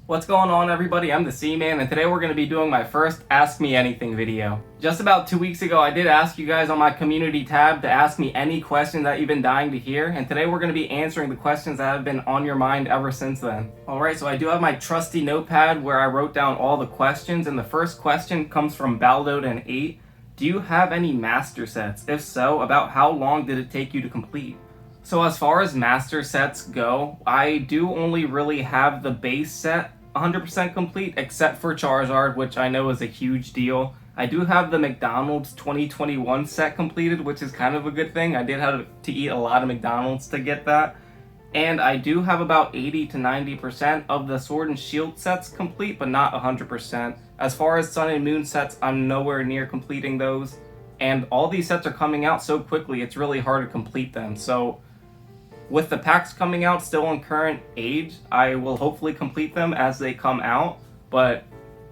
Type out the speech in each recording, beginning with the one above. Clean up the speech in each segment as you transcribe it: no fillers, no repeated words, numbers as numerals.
What's going on, everybody? I'm the C-Man, and today we're going to be doing my first Ask Me Anything video. Just about 2 weeks ago, I did ask you guys on my community tab to ask me any questions that you've been dying to hear, and today we're going to be answering the questions that have been on your mind ever since then. Alright, so I do have my trusty notepad where I wrote down all the questions, and the first question comes from Baldodan8. Do you have any master sets? If so, about how long did it take you to complete? So as far as master sets go, I do only really have the base set 100% complete, except for Charizard, which I know is a huge deal. I do have the McDonald's 2021 set completed, which is kind of a good thing. I did have to eat a lot of McDonald's to get that. And I do have about 80 to 90% of the Sword and Shield sets complete, but not 100%. As far as Sun and Moon sets, I'm nowhere near completing those. And all these sets are coming out so quickly, it's really hard to complete them. So with the packs coming out still in current age, I will hopefully complete them as they come out, but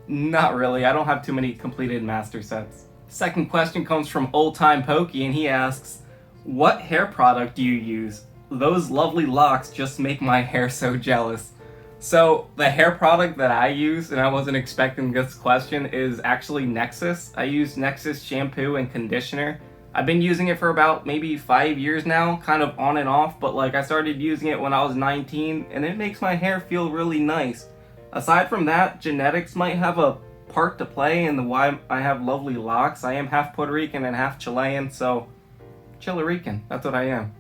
not really. I don't have too many completed master sets. Second question comes from Old Time Pokey, and he asks, what hair product do you use? Those lovely locks just make my hair so jealous. So the hair product that I use, and I wasn't expecting this question, is actually Nexus. I use Nexus shampoo and conditioner. I've been using it for about maybe 5 years now, kind of on and off, but I started using it when I was 19, and it makes my hair feel really nice. Aside from that, genetics might have a part to play in why I have lovely locks. I am half Puerto Rican and half Chilean, so Chilerican, that's what I am.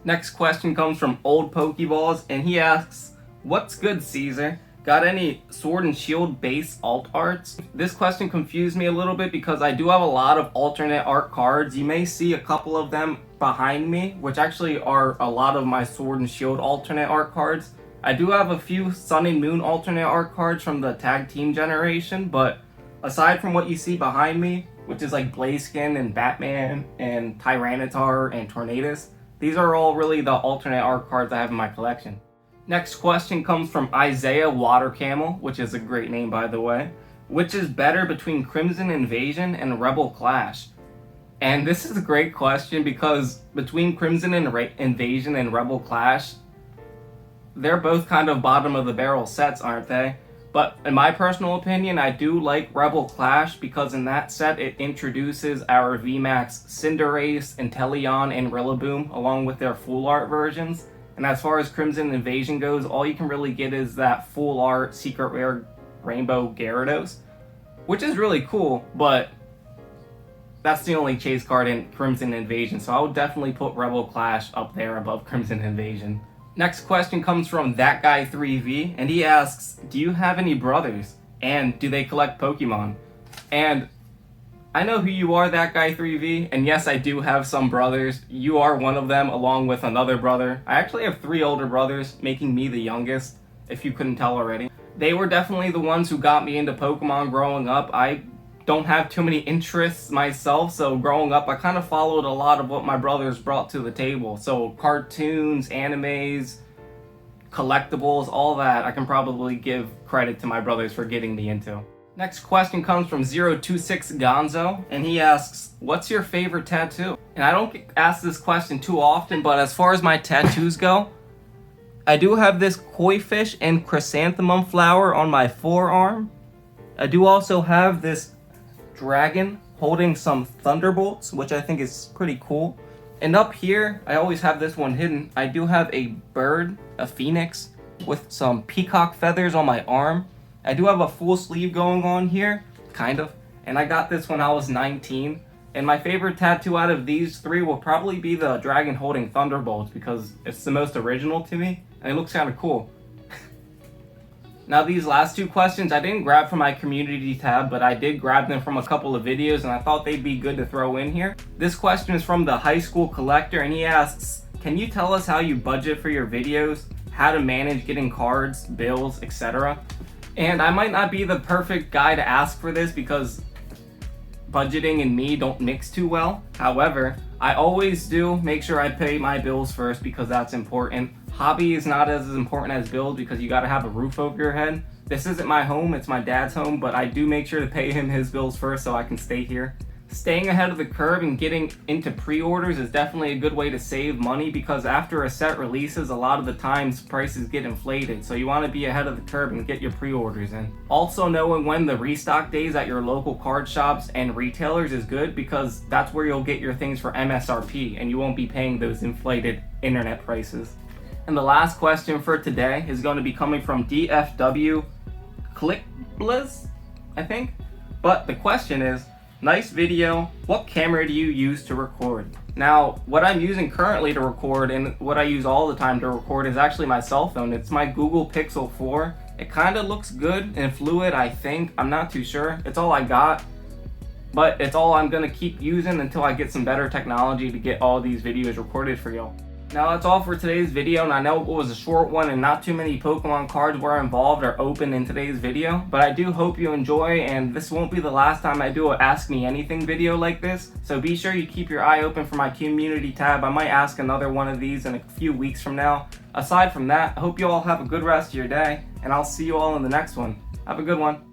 Next question comes from Old Pokeballs, and he asks, what's good, Cesar? Got any Sword and Shield base alt arts? This question confused me a little bit because I do have a lot of alternate art cards. You may see a couple of them behind me, which actually are a lot of my Sword and Shield alternate art cards. I do have a few Sun and Moon alternate art cards from the tag team generation, but aside from what you see behind me, which is like Blaziken and Batman and Tyranitar and Tornadus, these are all really the alternate art cards I have in my collection. Next question comes from Isaiah Water Camel, which is a great name, by the way. Which is better between Crimson Invasion and Rebel Clash? And this is a great question because between Crimson Invasion and Rebel Clash, they're both kind of bottom of the barrel sets, aren't they? But in my personal opinion, I do like Rebel Clash because in that set it introduces our VMAX Cinderace, Inteleon, and Rillaboom along with their full art versions. And as far as Crimson Invasion goes, all you can really get is that full art secret rare Rainbow Gyarados, which is really cool, but that's the only chase card in Crimson Invasion, so I would definitely put Rebel Clash up there above Crimson Invasion. Next question comes from That Guy 3V, and he asks, do you have any brothers? And do they collect Pokemon? And I know who you are, That Guy 3V, and yes, I do have some brothers. You are one of them, along with another brother. I actually have 3 older brothers, making me the youngest, if you couldn't tell already. They were definitely the ones who got me into Pokemon growing up. I don't have too many interests myself, so growing up, I kind of followed a lot of what my brothers brought to the table. So cartoons, animes, collectibles, all that, I can probably give credit to my brothers for getting me into. Next question comes from 026 Gonzo, and he asks, what's your favorite tattoo? And I don't get asked this question too often, but as far as my tattoos go, I do have this koi fish and chrysanthemum flower on my forearm. I do also have this dragon holding some thunderbolts, which I think is pretty cool. And up here, I always have this one hidden. I do have a bird, a phoenix, with some peacock feathers on my arm. I do have a full sleeve going on here, kind of, and I got this when I was 19. And my favorite tattoo out of these 3 will probably be the dragon holding thunderbolts because it's the most original to me, and it looks kind of cool. Now these last 2 questions I didn't grab from my community tab, but I did grab them from a couple of videos and I thought they'd be good to throw in here. This question is from the High School Collector, and he asks, can you tell us how you budget for your videos, how to manage getting cards, bills, etc.? And I might not be the perfect guy to ask for this because budgeting and me don't mix too well. However, I always do make sure I pay my bills first because that's important. Hobby is not as important as bills because you gotta have a roof over your head. This isn't my home, it's my dad's home, but I do make sure to pay him his bills first so I can stay here. Staying ahead of the curve and getting into pre-orders is definitely a good way to save money, because after a set releases, a lot of the times prices get inflated. So you want to be ahead of the curve and get your pre-orders in. Also, knowing when the restock days at your local card shops and retailers is good, because that's where you'll get your things for MSRP and you won't be paying those inflated internet prices. And the last question for today is going to be coming from DFW Clickbliss, I think. But the question is, nice video, what camera do you use to record? Now, what I'm using currently to record and what I use all the time to record is actually my cell phone. It's my Google Pixel 4. It kind of looks good and fluid, I think. I'm not too sure. It's all I got, but it's all I'm gonna keep using until I get some better technology to get all these videos recorded for y'all. Now that's all for today's video, and I know it was a short one and not too many Pokemon cards were involved or open in today's video, but I do hope you enjoy, and this won't be the last time I do an Ask Me Anything video like this, so be sure you keep your eye open for my community tab. I might ask another one of these in a few weeks from now. Aside from that, I hope you all have a good rest of your day, and I'll see you all in the next one. Have a good one.